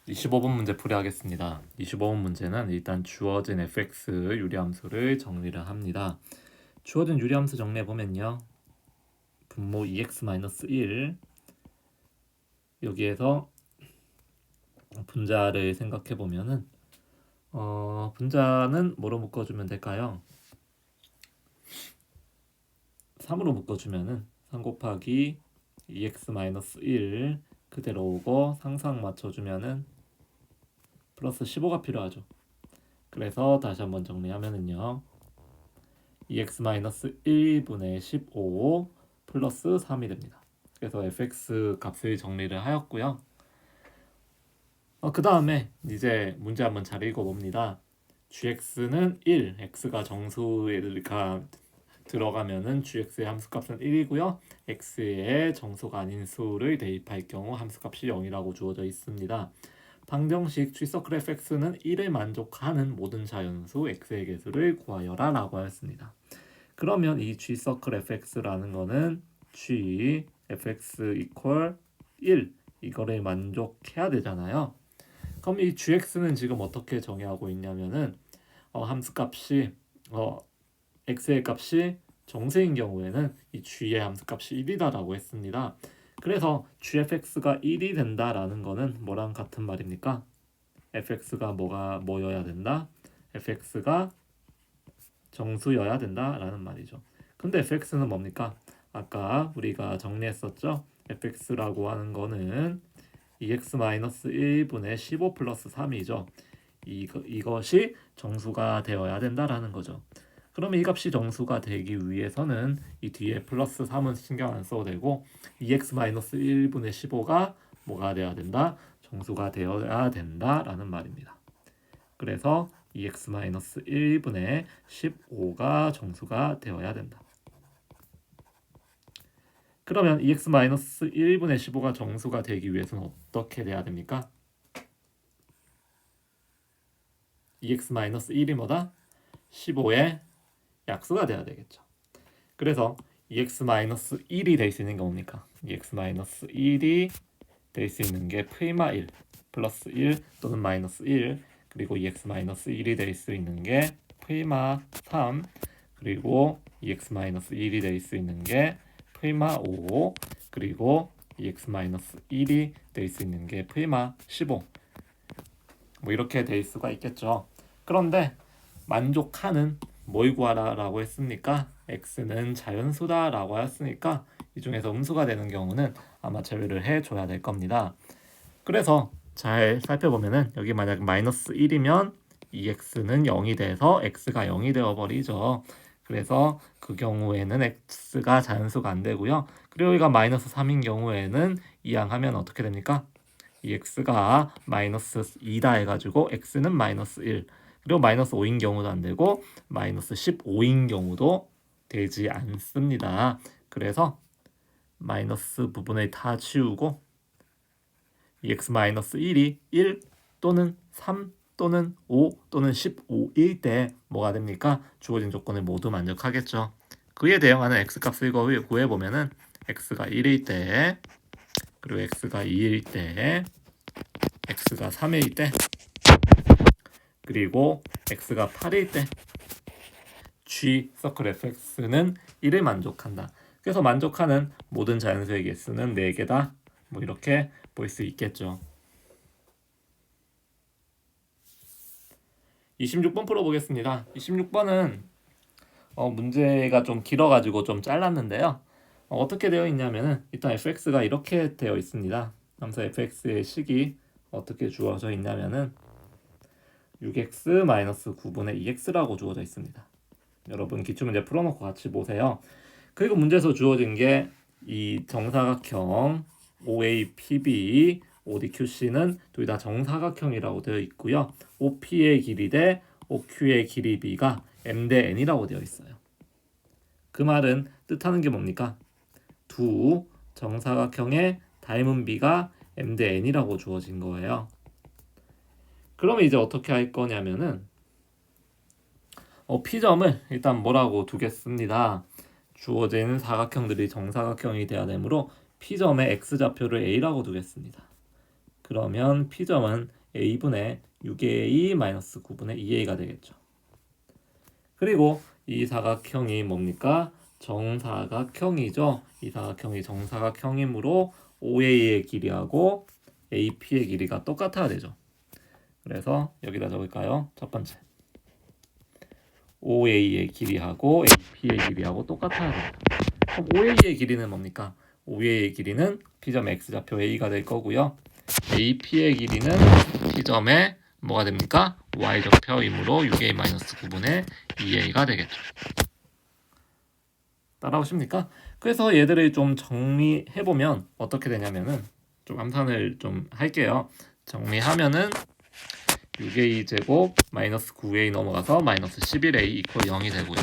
25번 문제 풀이하겠습니다. 25번 문제는 일단 주어진 fx 유리함수를 정리를 합니다. 주어진 유리함수 정리해보면요. 분모 2x-1 여기에서 분자를 생각해보면은 분자는 뭐로 묶어주면 될까요? 3으로 묶어주면은 3 곱하기 2x-1 그대로 오고 상상 맞춰주면은 플러스 15가 필요하죠. 그래서 다시 한번 정리하면은요. 2x-1분의 15 플러스 3이 됩니다. 그래서 fx 값을 정리를 하였고요. 그 다음에 이제 문제 한번 잘 읽어봅니다. gx는 1, x가 정수가 들어가면은 gx의 함수값은 1이고요. x의 정수가 아닌 수를 대입할 경우 함수값이 0이라고 주어져 있습니다. 방정식 g서클 fx는 1을 만족하는 모든 자연수 x의 개수를 구하여라 라고 하였습니다. 그러면 이 g서클 fx라는 거는 g fx equal 1 이거를 만족해야 되잖아요. 그럼 이 gx는 지금 어떻게 정의하고 있냐면은 함수값이 x의 값이 정수인 경우에는 이 g의 함수값이 1이다라고 했습니다. 그래서 gfx가 1이 된다라는 거는 뭐랑 같은 말입니까? fx가 뭐여야 된다? fx가 정수여야 된다라는 말이죠. 근데 fx는 뭡니까? 아까 우리가 정리했었죠? fx라고 하는 거는 2x-1분의 15 플러스 3이죠. 이것이 정수가 되어야 된다라는 거죠. 그러면 이 값이 정수가 되기 위해서는 이 뒤에 플러스 3은 신경 안 써도 되고 2x-1분의 15가 뭐가 되어야 된다? 정수가 되어야 된다라는 말입니다. 그래서 2x-1분의 15가 정수가 되어야 된다. 그러면 2x-1분의 15가 정수가 되기 위해서는 어떻게 돼야 됩니까? 2x-1이 뭐다? 15의 약수가 돼야 되겠죠. 그래서 2x-1이 될 수 있는 게 뭡니까? 2x-1이 될 수 있는 게 프리마 1 플러스 1 또는 마이너스 1 그리고 2x-1이 될 수 있는 게 프리마 3 그리고 2x-1이 될 수 있는 게 프리마 5 그리고 2x-1이 될 수 있는 게 프리마 15 뭐 이렇게 될 수가 있겠죠. 그런데 만족하는 뭘 구하라라고 했습니까? x는 자연수다 라고 했으니까 이 중에서 음수가 되는 경우는 아마 제외를 해줘야 될 겁니다. 그래서 잘 살펴보면은 여기 만약 마이너스 1이면 2x는 0이 돼서 x가 0이 되어버리죠. 그래서 그 경우에는 x가 자연수가 안 되고요. 그리고 여기가 마이너스 3인 경우에는 이항하면 어떻게 됩니까? 이 x가 마이너스 2다 해가지고 x는 마이너스 1 그리고 마이너스 5인 경우도 안 되고 마이너스 15인 경우도 되지 않습니다. 그래서 마이너스 부분을 다 치우고 x-1이 1 또는 3 또는 5 또는 15일 때 뭐가 됩니까? 주어진 조건을 모두 만족하겠죠. 그에 대응하는 x값을 구해보면은 x가 1일 때 그리고 x가 2일 때 x가 3일 때 그리고 x가 8일 때 g 서클 fx는 1을 만족한다. 그래서 만족하는 모든 자연수의 개수는 4개다. 뭐 이렇게 볼 수 있겠죠. 26번 풀어보겠습니다. 26번은 문제가 좀 길어가지고 좀 잘랐는데요. 어떻게 되어 있냐면은 일단 fx가 이렇게 되어 있습니다. 함수 fx의 식이 어떻게 주어져 있냐면은 6x-9분의 2x라고 주어져 있습니다. 여러분 기출문제 풀어놓고 같이 보세요. 그리고 문제에서 주어진 게 이 정사각형 OAPB, ODQC는 둘 다 정사각형이라고 되어 있고요. OP의 길이 대 OQ의 길이 B가 M 대 N이라고 되어 있어요. 그 말은 뜻하는 게 뭡니까? 두 정사각형의 닮은 B가 M 대 N이라고 주어진 거예요. 그러면 이제 어떻게 할 거냐면은 P점을 일단 뭐라고 두겠습니다. 주어진 사각형들이 정사각형이 되어야 되므로 P점의 X좌표를 A라고 두겠습니다. 그러면 P점은 A분의 6A 마이너스 9분의 2A가 되겠죠. 그리고 이 사각형이 뭡니까? 정사각형이죠. 이 사각형이 정사각형이므로 OA의 길이하고 AP의 길이가 똑같아야 되죠. 그래서 여기다 적을까요? 첫 번째, OA의 길이하고 AP의 길이하고 똑같아야 됩니다. 그럼 OA의 길이는 뭡니까? OA의 길이는 P점 X좌표 A가 될 거고요. AP의 길이는 P점의 뭐가 됩니까? Y좌표이므로 6A-9분의 2A가 되겠죠. 따라오십니까? 그래서 얘들을 좀 정리해보면 어떻게 되냐면은 좀 암산을 좀 할게요. 정리하면은 6A 제곱 마이너스 9A 넘어가서 마이너스 11A 이퀄 0이 되고요.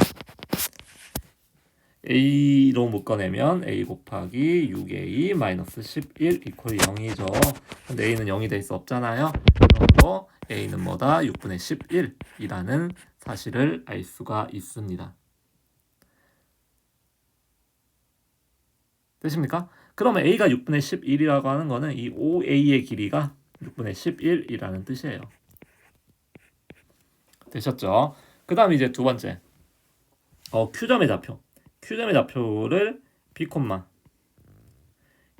A로 묶어내면 A 곱하기 6A 마이너스 11 이퀄 0이죠. 근데 A는 0이 될 수 없잖아요. 그러므로 A는 뭐다? 6분의 11이라는 사실을 알 수가 있습니다. 되십니까? 그러면 A가 6분의 11이라고 하는 거는 이 OA의 길이가 6분의 11이라는 뜻이에요. 되셨죠? 그 다음 이제 두 번째 Q점의 좌표. Q점의 좌표를 B,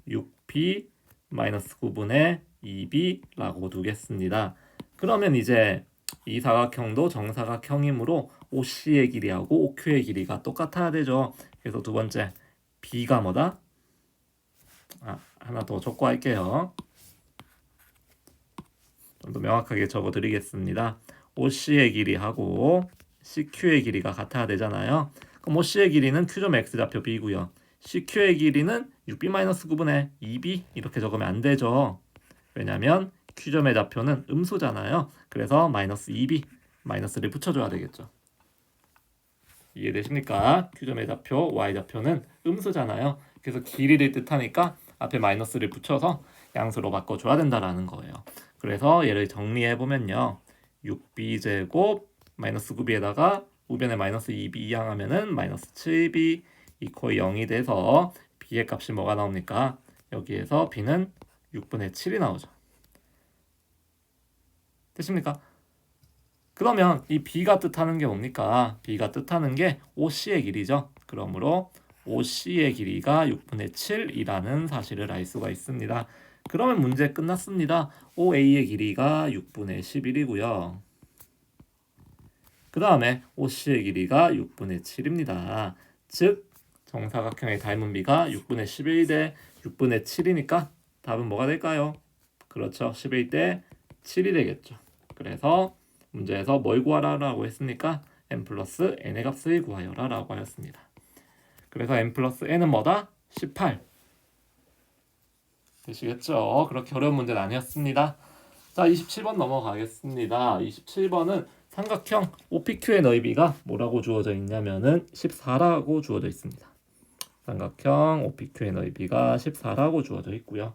6B 마이너스 9분의 2B라고 두겠습니다. 그러면 이제 이 사각형도 정사각형이므로 OC의 길이하고 OQ의 길이가 똑같아야 되죠. 그래서 두 번째 B가 뭐다? 하나 더 적고 할게요. 좀 더 명확하게 적어드리겠습니다. OC의 길이하고 CQ의 길이가 같아야 되잖아요. 그럼 OC의 길이는 Q점 X좌표 B고요. CQ의 길이는 6B-9분의 2B 이렇게 적으면 안 되죠. 왜냐하면 Q점의 좌표는 음수잖아요. 그래서 마이너스 2B, 마이너스를 붙여줘야 되겠죠. 이해되십니까? Q점의 좌표, Y좌표는 음수잖아요. 그래서 길이를 뜻하니까 앞에 마이너스를 붙여서 양수로 바꿔줘야 된다라는 거예요. 그래서 얘를 정리해보면요. 6b제곱 마이너스 9b에다가 우변에 마이너스 2b 이항하면은 마이너스 7b 이퀄 0이 돼서 b의 값이 뭐가 나옵니까? 여기에서 b는 6분의 7이 나오죠. 되십니까? 그러면 이 b가 뜻하는 게 뭡니까? b가 뜻하는 게 OC의 길이죠. 그러므로 OC의 길이가 6분의 7이라는 사실을 알 수가 있습니다. 그러면 문제 끝났습니다. OA의 길이가 6분의 11이고요. 그 다음에 OC의 길이가 6분의 7입니다. 즉 정사각형의 닮은 비가 6분의 11 대 6분의 7이니까 답은 뭐가 될까요? 그렇죠. 11 대 7이 되겠죠. 그래서 문제에서 뭘 구하라고 했습니까? n 플러스 n의 값을 구하여라 라고 하였습니다. 그래서 n 플러스 n은 뭐다? 18. 되시겠죠? 그렇게 어려운 문제는 아니었습니다. 자, 27번 넘어가겠습니다. 27번은 삼각형 OPQ의 너비가 뭐라고 주어져 있냐면은 14라고 주어져 있습니다. 삼각형 OPQ의 너비가 14라고 주어져 있고요.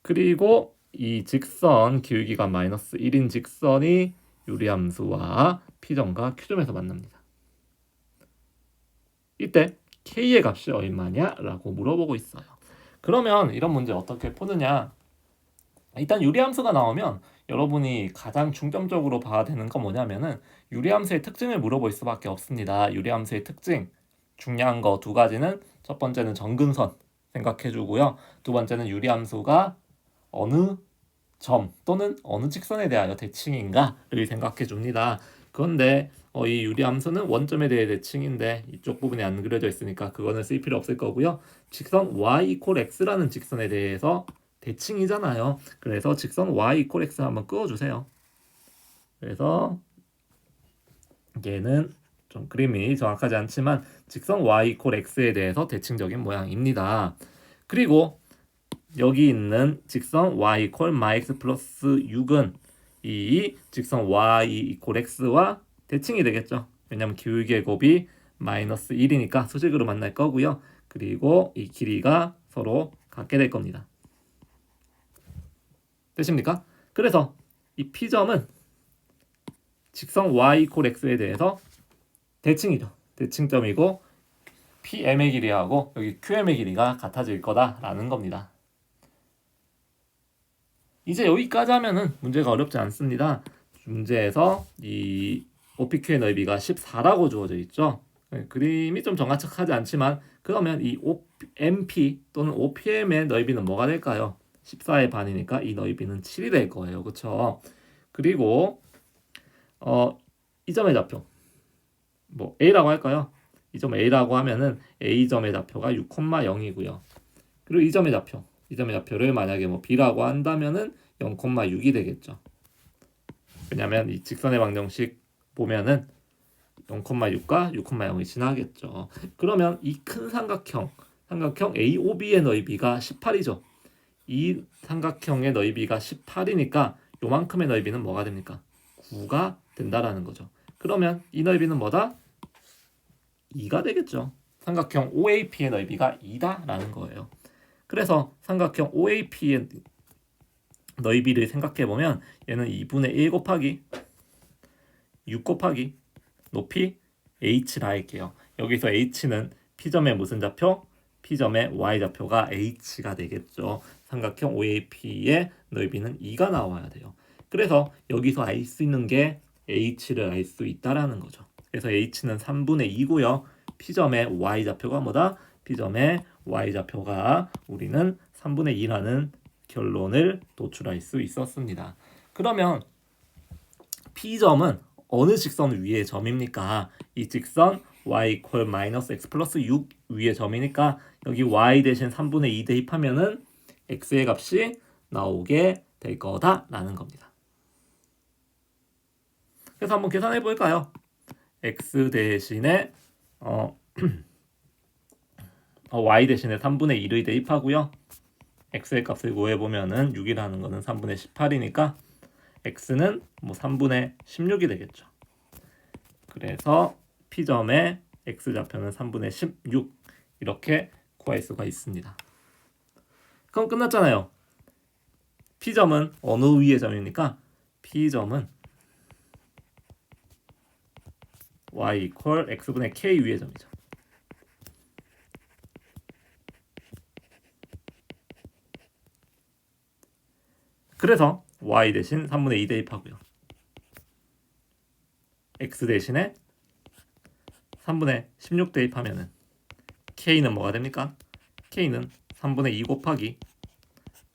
그리고 이 직선 기울기가 마이너스 1인 직선이 유리함수와 P점과 Q점에서 만납니다. 이때 K의 값이 얼마냐? 라고 물어보고 있어요. 그러면 이런 문제 어떻게 푸느냐? 일단 유리함수가 나오면 여러분이 가장 중점적으로 봐야 되는 건 뭐냐면은 유리함수의 특징을 물어볼 수밖에 없습니다. 유리함수의 특징 중요한 거 두 가지는 첫 번째는 정근선 생각해 주고요. 두 번째는 유리함수가 어느 점 또는 어느 직선에 대하여 대칭인가를 생각해 줍니다. 그런데 이 유리함수는 원점에 대해 대칭인데 이쪽 부분에 안 그려져 있으니까 그거는 쓸 필요 없을 거고요. 직선 y = x라는 직선에 대해서 대칭이잖아요. 그래서 직선 y = x 한번 그어주세요. 그래서 얘는 좀 그림이 정확하지 않지만 직선 y = x에 대해서 대칭적인 모양입니다. 그리고 여기 있는 직선 y = 마x 플러스 6은 이 직선 y = x와 대칭이 되겠죠. 왜냐하면 기울기의 곱이 마이너스 1이니까 수직으로 만날 거고요. 그리고 이 길이가 서로 같게 될 겁니다. 되십니까? 그래서 이 P점은 직선 y = x에 대해서 대칭이죠. 대칭점이고 PM의 길이하고 여기 QM의 길이가 같아질 거다라는 겁니다. 이제 여기까지 하면은 문제가 어렵지 않습니다. 문제에서 이 OPQ의 너비가 14라고 주어져 있죠. 그림이 좀 정확하지 않지만 그러면 이 MP 또는 OPM의 너비는 뭐가 될까요? 14의 반이니까 이 너비는 7이 될 거예요. 그렇죠? 그리고 이 점의 좌표 뭐 A라고 할까요? 이 점 A라고 하면은 A점의 좌표가 6,0이고요. 그리고 이 점의 좌표를 만약에 뭐 B라고 한다면은 0,6이 되겠죠. 왜냐면 이 직선의 방정식 보면은 0,6과 6,0이 지나겠죠. 그러면 이 큰 삼각형 AOB의 너비가 18이죠. 이 삼각형의 너비가 18이니까 요만큼의 너비는 뭐가 됩니까? 9가 된다라는 거죠. 그러면 이 너비는 뭐다? 2가 되겠죠. 삼각형 OAP의 너비가 2다라는 거예요. 그래서 삼각형 OAP의 너비를 생각해 보면 얘는 2분의 1 곱하기 6 곱하기 높이 h라 할게요. 여기서 h는 P점의 무슨 좌표? P점의 y좌표가 h가 되겠죠. 삼각형 OAP의 넓이는 2가 나와야 돼요. 그래서 여기서 알 수 있는 게 h를 알 수 있다라는 거죠. 그래서 h는 3분의 2고요. P점의 y좌표가 뭐다? P점의 y좌표가 우리는 3분의 2라는 결론을 도출할 수 있었습니다. 그러면 P점은 어느 직선 위의 점입니까? 이 직선 y 이퀄 마이너스 x 플러스 6 위의 점이니까 여기 y 대신 3분의 2 대입하면은 x의 값이 나오게 될 거다라는 겁니다. 그래서 한번 계산해 볼까요? x 대신에 y 대신에 3분의 2를 대입하고요. x의 값을 구해 보면은 6이라는 거는 3분의 18이니까 x는 뭐 3분의 16이 되겠죠. 그래서 P점의 x좌표는 3분의 16 이렇게 구할 수가 있습니다. 그럼 끝났잖아요. P점은 어느 위의 점입니까? P점은 y 이퀄 x분의 k 위의 점이죠. 그래서 y 대신 3분의 2 대입하고요. x 대신에 3분의 16 대입하면은 k는 뭐가 됩니까? k는 3분의 2 곱하기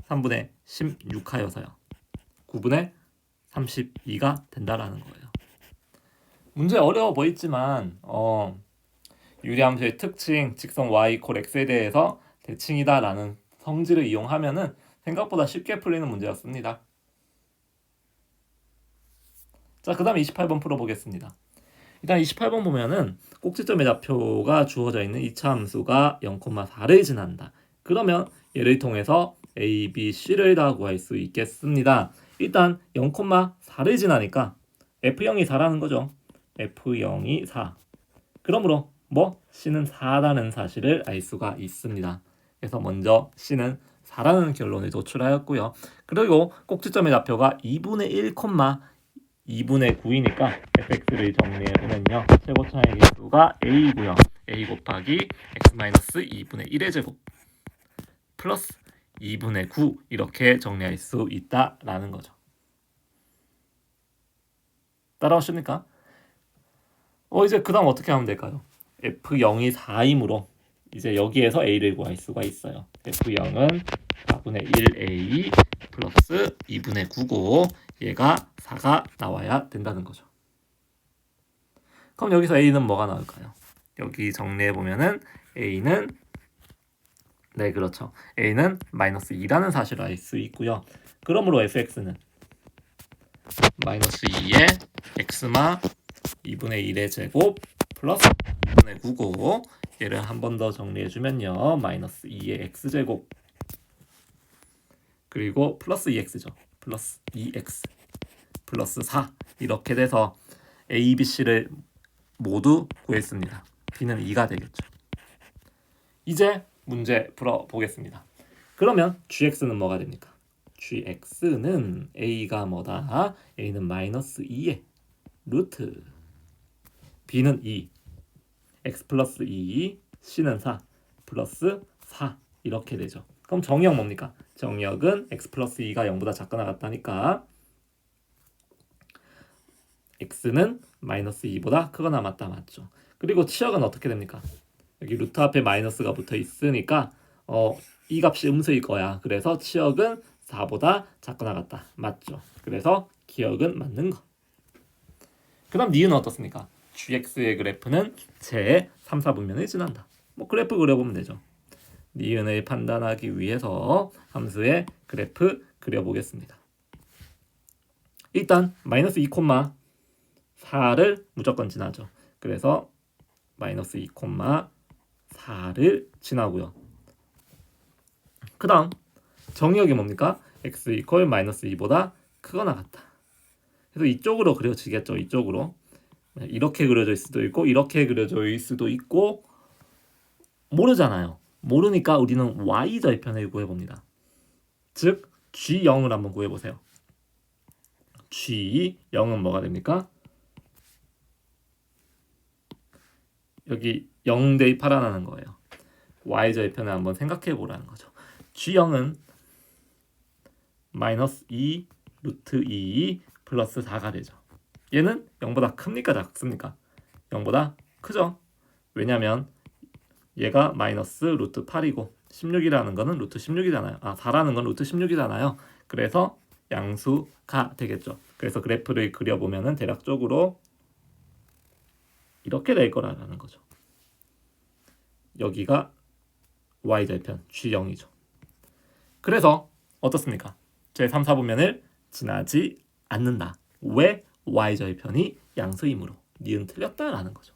3분의 16 하여서요. 9분의 32가 된다라는 거예요. 문제 어려워 보이지만 유리함수의 특징 직선 y 이퀄 x에 대해서 대칭이다라는 성질을 이용하면은 생각보다 쉽게 풀리는 문제였습니다. 자, 그 다음 28번 풀어보겠습니다. 일단 28번 보면은 꼭지점의 좌표가 주어져 있는 이차 함수가 0,4를 지난다. 그러면 얘를 통해서 a, b, c를 다 구할 수 있겠습니다. 일단 0,4를 지나니까 f0이 4라는 거죠. f0이 4. 그러므로 뭐 c는 4라는 사실을 알 수가 있습니다. 그래서 먼저 c는 4라는 결론을 도출하였고요. 그리고 꼭지점의 좌표가 2분의 1, 2분의 9이니까 fx를 정리해보면요. 최고 차의 개수가 a이고요. a 곱하기 x-2분의 1의 제곱 플러스 2분의 9 이렇게 정리할 수 있다라는 거죠. 따라오십니까? 이제 그 다음 어떻게 하면 될까요? f0이 4이므로 이제 여기에서 a를 구할 수가 있어요. f0은 4분의 1a 플러스 2분의 9고 얘가 4가 나와야 된다는 거죠. 그럼 여기서 a는 뭐가 나올까요? 여기 정리해보면은 a는 네 그렇죠. a는 마이너스 2라는 사실을 알 수 있고요. 그러므로 fx는 마이너스 2의 x마 2분의 1의 제곱 플러스 2분의 9고 얘를 한 번 더 정리해주면요. 마이너스 2의 x제곱 그리고 플러스 2x죠. 플러스 2x 플러스 4 이렇게 돼서 a, b, c를 모두 구했습니다. b는 2가 되겠죠. 이제 문제 풀어보겠습니다. 그러면 gx는 뭐가 됩니까? gx는 a가 뭐다? a는 마이너스 2의 루트 b는 2 x 플러스 2 c는 4 플러스 4 이렇게 되죠. 그럼 정의형 뭡니까? 정의역은 x 플러스 2가 0보다 작거나 같다니까 x는 마이너스 2보다 크거나 같다 맞죠? 그리고 치역은 어떻게 됩니까? 여기 루트 앞에 마이너스가 붙어 있으니까 이 값이 음수일 거야. 그래서 치역은 4보다 작거나 같다 맞죠? 그래서 기역은 맞는 거. 그 다음 니은 어떻습니까? gx의 그래프는 제 3, 4분면을 지난다. 뭐 그래프 그려보면 되죠. 니은을 판단하기 위해서 함수의 그래프 그려보겠습니다. 일단 마이너스 2,4를 무조건 지나죠. 그래서 마이너스 2,4를 지나고요. 그 다음 정의역이 뭡니까? x 이퀄 마이너스 2보다 크거나 같다. 그래서 이쪽으로 그려지겠죠. 이쪽으로 이렇게 그려져 있을 수도 있고 이렇게 그려져 있을 수도 있고 모르잖아요. 모르니까 우리는 y절편을 구해봅니다. 즉 G0을 한번 구해보세요. G0은 뭐가 됩니까? 여기 0 대입하라 하는 거예요. y절편을 한번 생각해 보라는 거죠. G0은 마이너스 2 루트 2 플러스 4가 되죠. 얘는 0보다 큽니까 작습니까? 0보다 크죠. 왜냐면 얘가 마이너스 루트 8이고 16이라는 거는 루트 16이잖아요. 4라는 건 루트 16이잖아요. 그래서 양수가 되겠죠. 그래서 그래프를 그려보면은 대략적으로 이렇게 될 거라는 거죠. 여기가 y절편 G0이죠. 그래서 어떻습니까? 제 3, 4분면을 지나지 않는다. 왜? y절편이 양수이므로. 니은 틀렸다라는 거죠.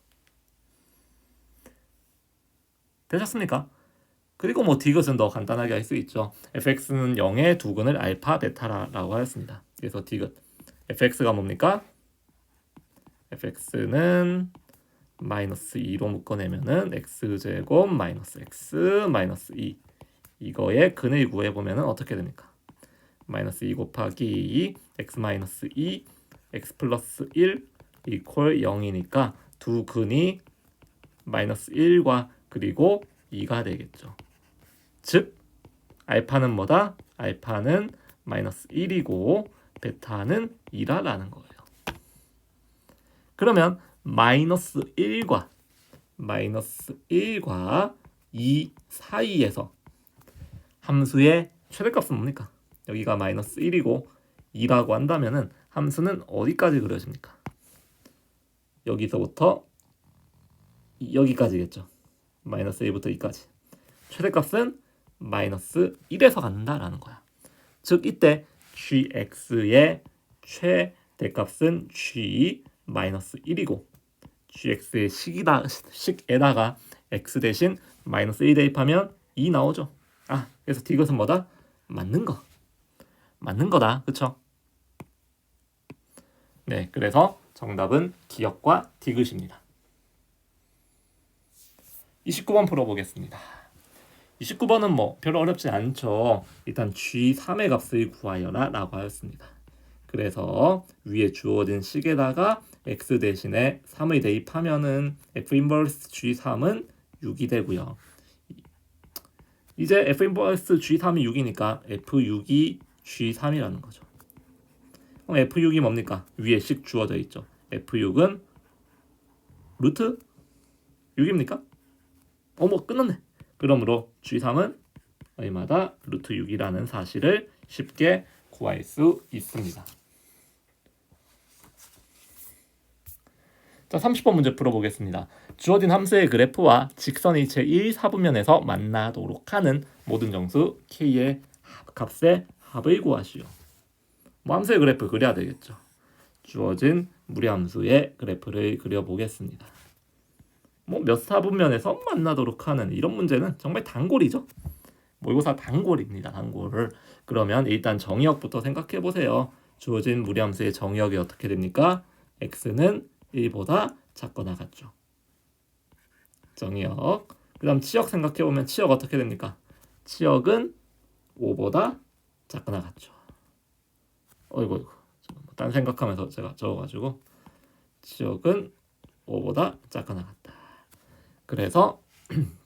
되셨습니까? 그리고 뭐 디귿은 더 간단하게 할 수 있죠. fx는 0의 두근을 알파 베타라고 하였습니다. 그래서 디귿 fx가 뭡니까? fx는 마이너스 2로 묶어내면은 x제곱 마이너스 x 마이너스 2 이거의 근을 구해보면은 어떻게 됩니까? 마이너스 2 곱하기 2 x 마이너스 2 x 플러스 1 이퀄 0이니까 두 근이 마이너스 1과 그리고 2가 되겠죠. 즉 알파는 뭐다? 알파는 마이너스 1이고 베타는 2라는 거예요. 그러면 마이너스 1과 2 사이에서 함수의 최대값은 뭡니까? 여기가 마이너스 1이고 2라고 한다면은 함수는 어디까지 그려집니까? 여기서부터 여기까지겠죠. 마이너스 1부터 2까지. 최대값은 마이너스 1에서 갖는다라는 거야. 즉 이때 gx의 최대값은 g 마이너스 1이고 gx의 식에다가 x 대신 마이너스 1 대입하면 2 나오죠. 그래서 디귿은 뭐다? 맞는 거다. 그쵸? 네, 그래서 정답은 기역과 디귿입니다. 29번 풀어보겠습니다. 29번은 뭐 별로 어렵지 않죠. 일단 G3의 값을 구하여라 라고 하였습니다. 그래서 위에 주어진 식에다가 x 대신에 3을 대입하면은 f 인버스 G3은 6이 되고요. 이제 f 인버스 G3이 6이니까 f6이 G3이라는 거죠. 그럼 f6이 뭡니까? 위에 식 주어져 있죠. f6은 루트 6입니까? 뭐 끝났네. 그러므로 G3은 얼마다? 루트 6이라는 사실을 쉽게 구할 수 있습니다. 자, 30번 문제 풀어보겠습니다. 주어진 함수의 그래프와 직선이 제1, 4분면에서 만나도록 하는 모든 정수 k의 값의 합을 구하시오. 뭐 함수의 그래프 그려야 되겠죠. 주어진 무리함수의 그래프를 그려보겠습니다. 뭐 몇 사분면에서 만나도록 하는 이런 문제는 정말 단골이죠. 모의고사 단골입니다. 단골을. 그러면 일단 정의역부터 생각해 보세요. 주어진 무리함수의 정의역이 어떻게 됩니까? x는 1보다 작거나 같죠. 정의역. 그 다음 치역 생각해 보면 치역 어떻게 됩니까? 치역은 5보다 작거나 같죠. 어이구 딴 생각하면서 제가 적어가지고 치역은 5보다 작거나 같다. 그래서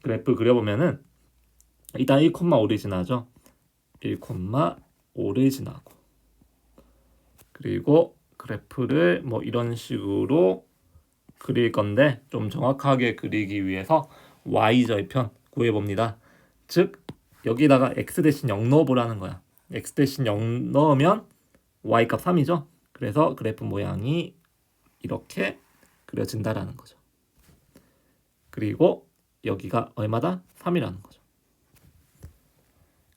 그래프 그려보면은 일단 1,5를 지나죠. 1,5를 지나고 그리고 그래프를 뭐 이런 식으로 그릴 건데 좀 정확하게 그리기 위해서 y절편 구해봅니다. 즉 여기다가 x 대신 0 넣어보라는 거야. x 대신 0 넣으면 y값 3이죠. 그래서 그래프 모양이 이렇게 그려진다라는 거죠. 그리고 여기가 얼마다? 3이라는 거죠.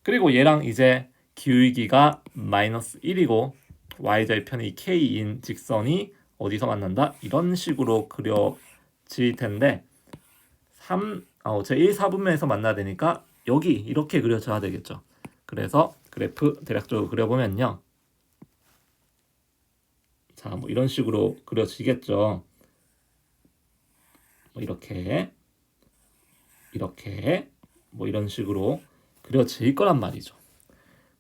그리고 얘랑 이제 기울기가 마이너스 1이고 y절편이 k인 직선이 어디서 만난다? 이런 식으로 그려질 텐데 제 1, 4분면에서 만나야 되니까 여기 이렇게 그려져야 되겠죠. 그래서 그래프 대략적으로 그려보면요. 자, 뭐 이런 식으로 그려지겠죠. 뭐 이렇게 뭐 이런 식으로 그려질 거란 말이죠.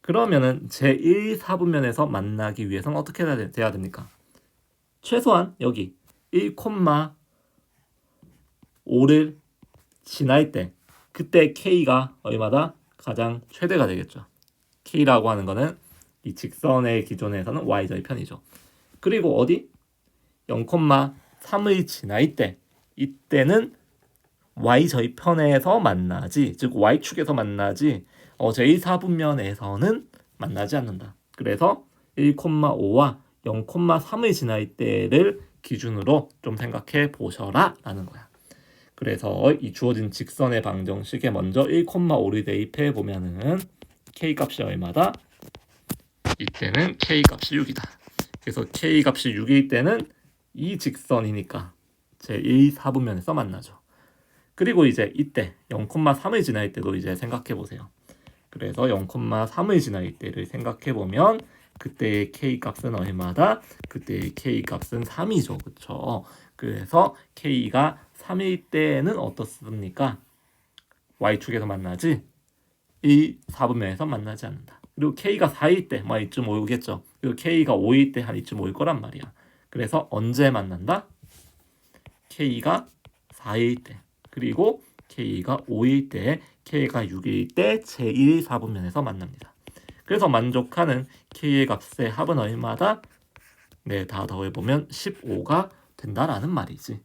그러면은 제 1, 4분면에서 만나기 위해서는 어떻게 돼야 됩니까? 최소한 여기 1,5를 지날 때 그때 K가 얼마다? 가장 최대가 되겠죠. K라고 하는 거는 이 직선의 기준에서는 Y절편이죠. 그리고 어디? 0,3을 지날 때 이때는 Y절편에서 만나지, 즉 Y축에서 만나지 제1사분면에서는 만나지 않는다. 그래서 1,5와 0,3을 지날 때를 기준으로 좀 생각해 보셔라 라는 거야. 그래서 이 주어진 직선의 방정식에 먼저 1,5를 대입해 보면은 K값이 얼마다? 이때는 K값이 6이다. 그래서 K값이 6일 때는 이 직선이니까 제1사분면에서 만나죠. 그리고 이제 이때 0,3을 지날 때도 이제 생각해 보세요. 그래서 0,3을 지날 때를 생각해 보면 그때의 K값은 얼마다? 그때의 K값은 3이죠. 그렇죠? 그래서 K가 3일 때는 어떻습니까? Y축에서 만나지 1, 4분면에서 만나지 않는다. 그리고 K가 4일 때 뭐 이쯤 오겠죠. 그리고 K가 5일 때 한 이쯤 올 거란 말이야. 그래서 언제 만난다? K가 4일 때 그리고 K가 5일 때 K가 6일 때 제1, 4분면에서 만납니다. 그래서 만족하는 K의 값의 합은 얼마다? 네, 다 더해보면 15가 된다라는 말이지.